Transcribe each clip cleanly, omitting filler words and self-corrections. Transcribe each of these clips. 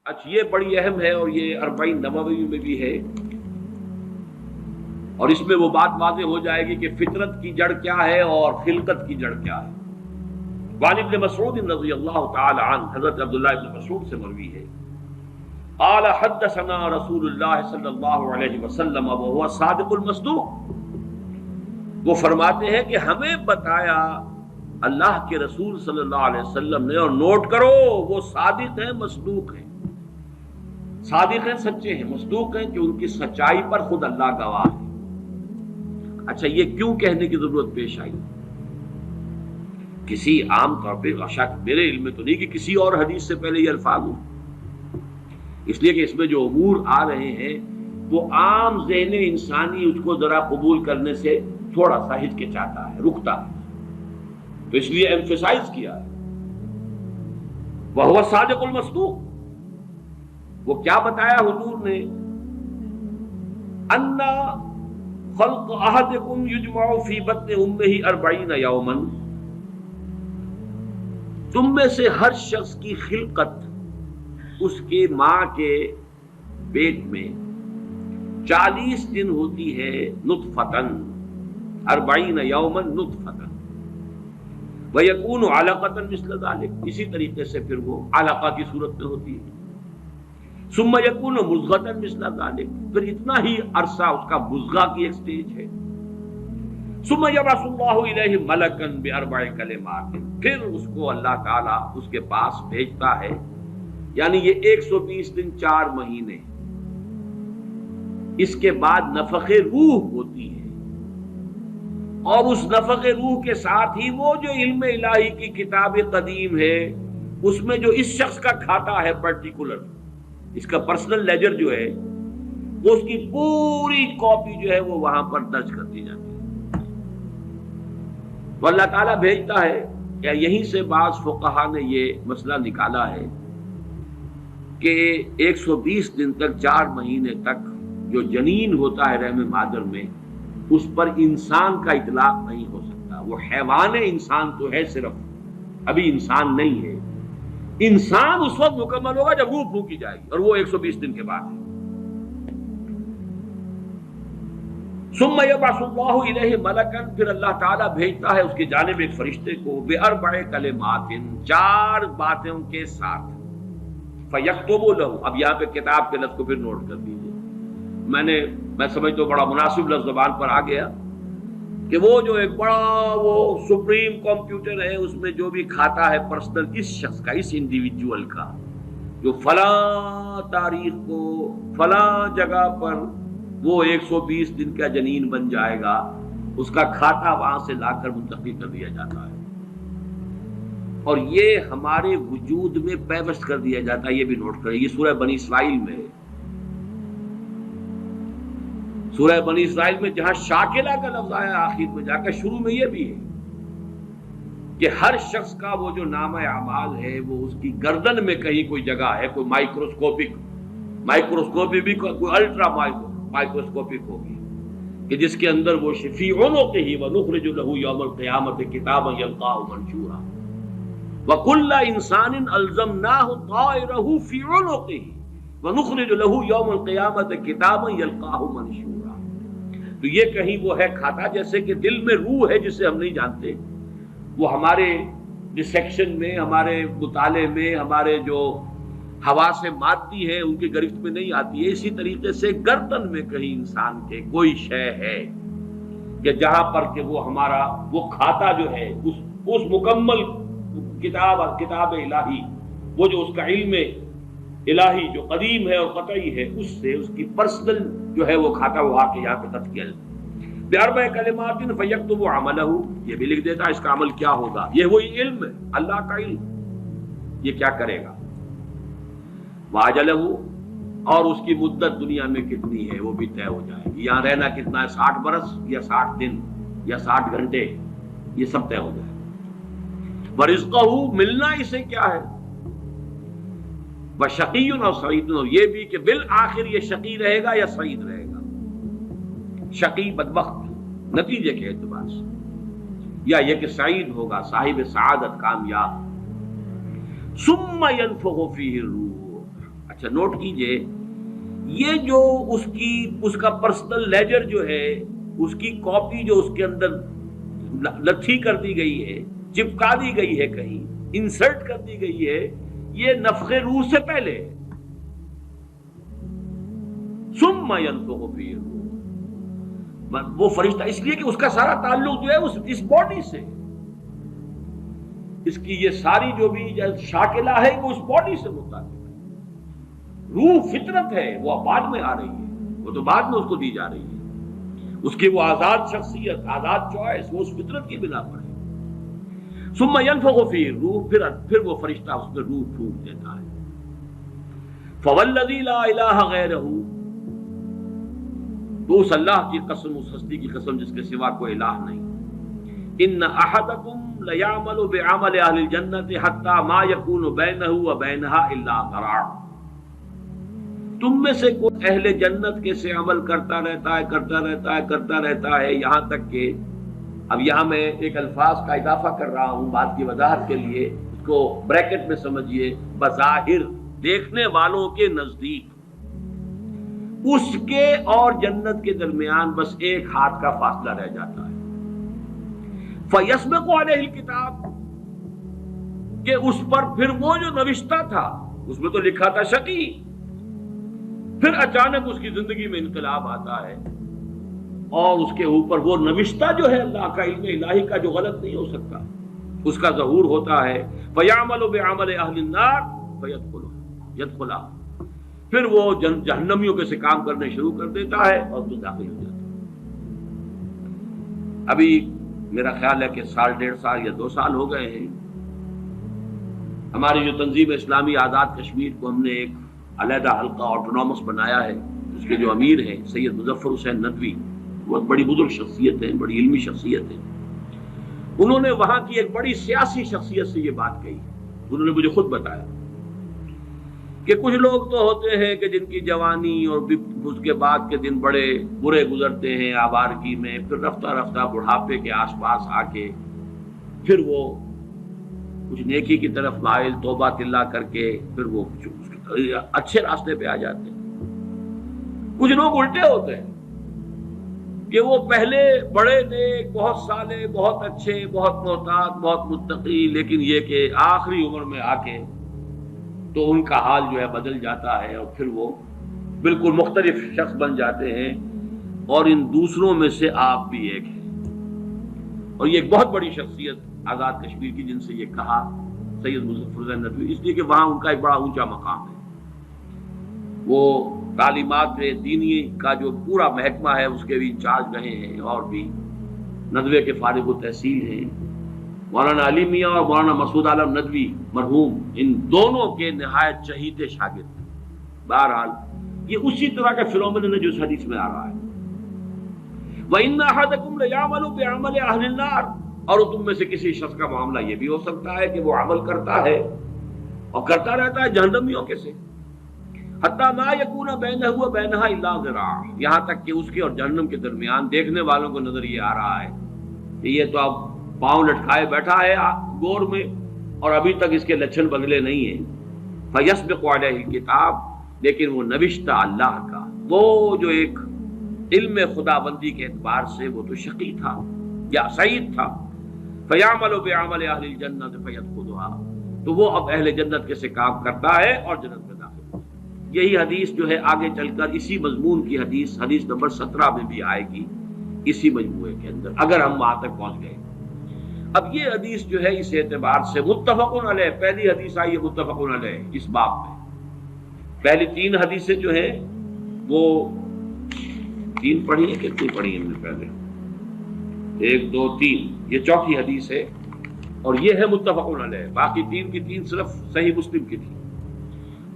اچھا یہ بڑی اہم ہے اور یہ 40 نووی میں بھی ہے، اور اس میں وہ بات واضح ہو جائے گی کہ فطرت کی جڑ کیا ہے اور خلقت کی جڑ کیا ہے۔ وعن ابن مسعود رضی اللہ تعالی عنہ، حضرت عبداللہ ابن مسعود سے مروی ہے، قال حدثنا رسول اللہ صلی اللہ علیہ وسلم وهو صادق المصدوق، وہ فرماتے ہیں کہ ہمیں بتایا اللہ کے رسول صلی اللہ علیہ وسلم نے، اور نوٹ کرو وہ صادق ہیں مصدوق ہیں، صادق ہیں سچے ہیں، مصدوق ہیں کہ ان کی سچائی پر خود اللہ گواہ ہے۔ اچھا یہ کیوں کہنے کی ضرورت پیش آئی؟ کسی عام طور پہ شک میرے علم میں تو نہیں کہ کسی اور حدیث سے پہلے یہ الفاظ ہوں، اس لیے کہ اس میں جو امور آ رہے ہیں وہ عام ذہن انسانی اس کو ذرا قبول کرنے سے تھوڑا سا ہچکچاتا ہے، رکتا ہے، تو اس لیے ایمفیسائز کیا ہے وَهُوَ الصَّادِقُ الْمَصْدُوقُ۔ وہ کیا بتایا حضور نے؟ اَنَّ خَلْقَ أَحَدِكُمْ يُجْمَعُ فِي بَطْنِ أُمِّهِ 40 يَوْمًا، تم میں سے ہر شخص کی خلقت اس کے ماں کے پیٹ میں 40 دن ہوتی ہے، نطفتن 40 یوما نطفتن، ویکون علقۃ مثل ذلک، اسی طریقے سے پھر وہ علقہ کی صورت میں ہوتی ہے، ثم یکون مضغۃ مثل ذلک، پھر اتنا ہی عرصہ اس کا مضغہ کی ایک سٹیج ہے، ثم یبعث اللہ الیہ ملکا باربع کلمات، پھر اس کو اللہ تعالیٰ اس کے پاس بھیجتا ہے، یعنی یہ 120 دن 4 مہینے، اس کے بعد نفخ روح ہوتی ہے، اور اس نفخ روح کے ساتھ ہی وہ جو علم الہی کی کتاب قدیم ہے اس میں جو اس شخص کا کھاتا ہے پرٹیکولر، اس کا پرسنل لیجر جو ہے، وہ اس کی پوری کاپی جو ہے وہ وہاں پر درج کر دی جاتی ہے، تو اللہ تعالیٰ بھیجتا ہے۔ کیا یہیں سے بعض فقہا نے یہ مسئلہ نکالا ہے کہ 120 دن تک 4 مہینے تک جو جنین ہوتا ہے رحم مادر میں، اس پر انسان کا اطلاق نہیں ہو سکتا، وہ حیوان انسان تو ہے صرف، ابھی انسان نہیں ہے، انسان اس وقت مکمل ہوگا جب روح پھونکی جائے گی، اور وہ 120 دن کے بعد ہے۔ ثم یبعث اللہ الیہ ملکا، پھر اللہ تعالیٰ بھیجتا ہے اس کی جانب ایک فرشتے کو، باربع کلمات، 4 باتوں کے ساتھ، فیکتب لہ، اب یہاں پہ کتاب کے لفظ کو پھر نوٹ کر دیجیے، میں سمجھتا ہوں بڑا مناسب لفظ زبان پر آ گیا کہ وہ جو ایک بڑا وہ سپریم کمپیوٹر ہے، اس میں جو بھی کھاتا ہے پرسنل اس شخص کا، اس انڈیویجول کا، جو فلاں تاریخ کو فلاں جگہ پر وہ 120 دن کا جنین بن جائے گا، اس کا کھاتا وہاں سے لا کر منتقل کر دیا جاتا ہے، اور یہ ہمارے وجود میں پیوست کر دیا جاتا ہے۔ یہ بھی نوٹ کریں، یہ سورہ بنی اسرائیل میں ہے، سورہ بنی اسرائیل میں جہاں شاکلہ کا لفظ آیا آخر میں جا کر، شروع میں یہ بھی ہے کہ ہر شخص کا وہ جو نامہ اعمال ہے وہ اس کی گردن میں کہیں کوئی جگہ ہے، کوئی مائکروسکوپی بھی کوئی الٹرا مائکروسکوپک ہوگی کہ جس کے اندر وہ فی عنقہ ونخرج لہ یوم القیامۃ کتابا یلقاہ منشورا وکل انسان الزمناہ طائرہ فی عنقہ ونخرج لہ یوم القیامۃ کتابا یلقاہ منشورا۔ تو یہ کہیں وہ ہے کھاتا، جیسے کہ دل میں روح ہے جسے ہم نہیں جانتے، وہ ہمارے ڈسیکشن میں، ہمارے مطالعے میں، ہمارے جو حواس مادی ہے ان کی گرفت میں نہیں آتی ہے، اسی طریقے سے گردن میں کہیں انسان کے کوئی شے ہے کہ جہاں پر کہ وہ ہمارا وہ کھاتا جو ہے اس مکمل کتاب الہی، وہ جو اس کا علم الہی جو قدیم ہے اور قطعی ہے، اس سے اس کی پرسنل جو ہے وہ کھاتا وہ آ کے یہاں پہ قط کیا باربع کلمات فیکتب عملہ، یہ بھی لکھ دیتا ہے اس کا عمل کیا ہوگا، یہ وہی علم ہے، اللہ کا علم، یہ کیا کرے گا، واجلہ، اور اس کی مدت دنیا میں کتنی ہے وہ بھی طے ہو جائے گی، یہاں رہنا کتنا ہے، 60 برس یا 60 دن یا 60 گھنٹے، یہ سب طے ہو جائے گا۔ ورزقہ، ملنا اسے کیا ہے، وشقی اور سعید، اور یہ بھی کہ بالآخر یہ شقی رہے گا یا سعید رہے گا، شقی بدبخت نتیجے کے اعتبار سے، یا یہ کہ سعید ہوگا صاحب سعادت کامیاب۔ ثم ينفخ فیہ الروح، اچھا نوٹ کیجئے، یہ جو اس کا پرسنل لیجر جو ہے، اس کی کاپی جو اس کے اندر لٹھی کر دی گئی ہے، چپکا دی گئی ہے، کہیں انسرٹ کر دی گئی ہے، یہ نفخ روح سے پہلے ہے۔ ثم ينفخ فيه الروح، وہ فرشتہ اس لیے کہ اس کا سارا تعلق جو ہے اس باڈی سے، اس کی یہ ساری جو بھی شاکلہ ہے وہ اس باڈی سے متعلق ہے۔ روح فطرت ہے، وہ بعد میں آ رہی ہے، وہ تو بعد میں اس کو دی جا رہی ہے، اس کی وہ آزاد شخصیت، آزاد چوائس، وہ اس فطرت کی بنا پر ہے۔ ثم ينفخ فيه الروح، پھر وہ فرشتہ اس میں روح پھونک دیتا ہے۔ فوالذی لا الہ غیرہ، تو اس اللہ کی قسم، اس ہستی کی قسم جس کے سوا کوئی الہ نہیں، ان احدکم لیعمل بعمل اہل الجنۃ حتی ما یکون بینہ وبینہا الا ذراع، تم میں سے کوئی اہل جنت کے سے عمل کرتا رہتا ہے، کرتا رہتا ہے، کرتا رہتا ہے، یہاں تک کہ، اب یہاں میں ایک الفاظ کا اضافہ کر رہا ہوں بات کی وضاحت کے لیے، اس کو بریکٹ میں سمجھیے، بظاہر دیکھنے والوں کے نزدیک اس کے اور جنت کے درمیان بس ایک ہاتھ کا فاصلہ رہ جاتا ہے۔ فَيَسْبِقُ عَلَيْهِ الْكِتَابُ، کہ اس پر پھر وہ جو نوشتہ تھا، اس میں تو لکھا تھا شقی، پھر اچانک اس کی زندگی میں انقلاب آتا ہے اور اس کے اوپر وہ نوشتہ جو ہے اللہ کا علم الہی کا جو غلط نہیں ہو سکتا، اس کا ظہور ہوتا ہے۔ فَيَعْمَلُ بِعَمَلِ أَهْلِ النَّارِ فَيَدْخُلُهَا، پھر وہ جہنمیوں کے سے کام کرنے شروع کر دیتا ہے اور تو داخل ہو جاتا ہے۔ ابھی میرا خیال ہے کہ سال، 1.5 سال یا 2 سال ہو گئے ہیں، ہماری جو تنظیم اسلامی آزاد کشمیر کو ہم نے ایک علیحدہ حلقہ آٹونومس بنایا ہے، اس کے جو امیر ہیں سید مظفر حسین ندوی، بہت بڑی بزرگ شخصیت ہیں، بڑی علمی شخصیت ہیں، انہوں نے وہاں کی ایک بڑی سیاسی شخصیت سے یہ بات کہی، انہوں نے مجھے خود بتایا کہ کچھ لوگ تو ہوتے ہیں کہ جن کی جوانی اور اس کے بعد کے دن بڑے برے گزرتے ہیں آوارگی میں، پھر رفتہ رفتہ بڑھاپے کے آس پاس آ کے پھر وہ کچھ نیکی کی طرف مائل، توبہ تلا کر کے پھر وہ اچھے راستے پہ آ جاتے ہیں۔ کچھ لوگ الٹے ہوتے ہیں کہ وہ پہلے بڑے نیک، بہت صالح، بہت اچھے، بہت محتاط، بہت متقی، لیکن یہ کہ آخری عمر میں آ کے تو ان کا حال جو ہے بدل جاتا ہے اور پھر وہ بالکل مختلف شخص بن جاتے ہیں، اور ان دوسروں میں سے آپ بھی ایک ہیں۔ اور یہ ایک بہت بڑی شخصیت آزاد کشمیر کی، جن سے یہ کہا سید مظفر حسین ندوی، اس لیے کہ وہاں ان کا ایک بڑا اونچا مقام ہے، وہ تعلیمات دینی کا جو پورا محکمہ ہے اس کے بھی انچارج رہے ہیں، اور بھی ندوے کے فارغ التحصیل ہیں۔ مولانا علی میاں اور مولانا مسعود عالم ندوی مرحوم، ان دونوں کے نہایت چہیتے شاگرد ہیں۔ بہرحال یہ اسی طرح کا فینومینن ہے جو اس حدیث میں آ رہا ہے۔ وَإِنَّ أَحَدَكُمْ لَيَعْمَلُ بِعَمَلِ أَهْلِ النَّارِ، اور تم میں سے کسی شخص کا معاملہ یہ بھی ہو سکتا ہے کہ وہ عمل کرتا ہے اور کرتا رہتا ہے جہنمیوں کے سے، حَتَّى مَا يَكُونَ بَيْنَهُ وَبَيْنَهَا إِلَّا ذِرَاعٌ، یہاں تک کہ اس کے اور جہنم کے درمیان دیکھنے والوں کو نظر یہ آ رہا ہے کہ یہ تو اب پاؤں لٹکائے بیٹھا ہے گور میں اور ابھی تک اس کے لچھن بدلے نہیں ہیں۔ فَيَسْبِقُ عَلَيْهِ الْكِتَابُ، لیکن وہ نوشتہ اللہ کا، وہ جو ایک علم خدا بندی کے اعتبار سے وہ تو شقی تھا یا سعید تھا۔ فَيَعْمَلُ بِعَمَلِ أَهْلِ الْجَنَّةِ فَيَدْخُلُهَا، تو وہ اب اہل جنت کے سے کام کرتا ہے اور جنت میں داخل ہوتا ہے۔ یہی حدیث جو ہے آگے چل کر اسی مضمون کی حدیث نمبر 17 میں بھی آئے گی، اسی مجموعے کے اندر، اگر ہم وہاں تک پہنچ گئے۔ اب یہ حدیث جو ہے اس اعتبار سے متفقن علیہ، پہلی حدیث آئی ہے متفقن علیہ اس باب میں۔ پہلی 3 حدیثیں جو ہیں وہ 3 پڑھی ہیں، کتنی پڑھی ہیں ہم نے پہلے؟ 1 2 3، یہ چوتھی حدیث ہے اور یہ ہے متفقن علیہ، باقی 3 کی 3 صرف صحیح مسلم کی تھی،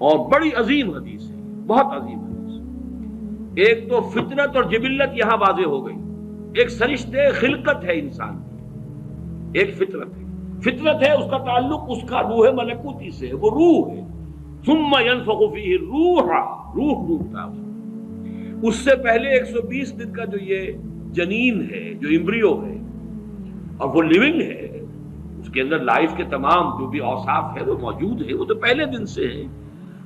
اور بڑی عظیم حدیث ہے، بہت عظیم حدیث۔ ایک تو فطرت اور جبلت یہاں واضح ہو گئی، ایک سرشتے خلقت ہے انسان کی، ایک فطرت ہے، فطرت ہے، اس کا تعلق اس کا روح ملکوتی سے ہے، وہ روح ہے۔ ثم ينفخ فيه الروح، روح ڈوبتا ہے اس سے پہلے 120 دن کا جو یہ جنین ہے، جو امبریو ہے اور وہ لیونگ ہے، اس کے اندر لائف کے تمام جو بھی اوصاف ہے وہ موجود ہے، وہ تو پہلے دن سے ہے۔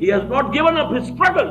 he has not given up his struggle,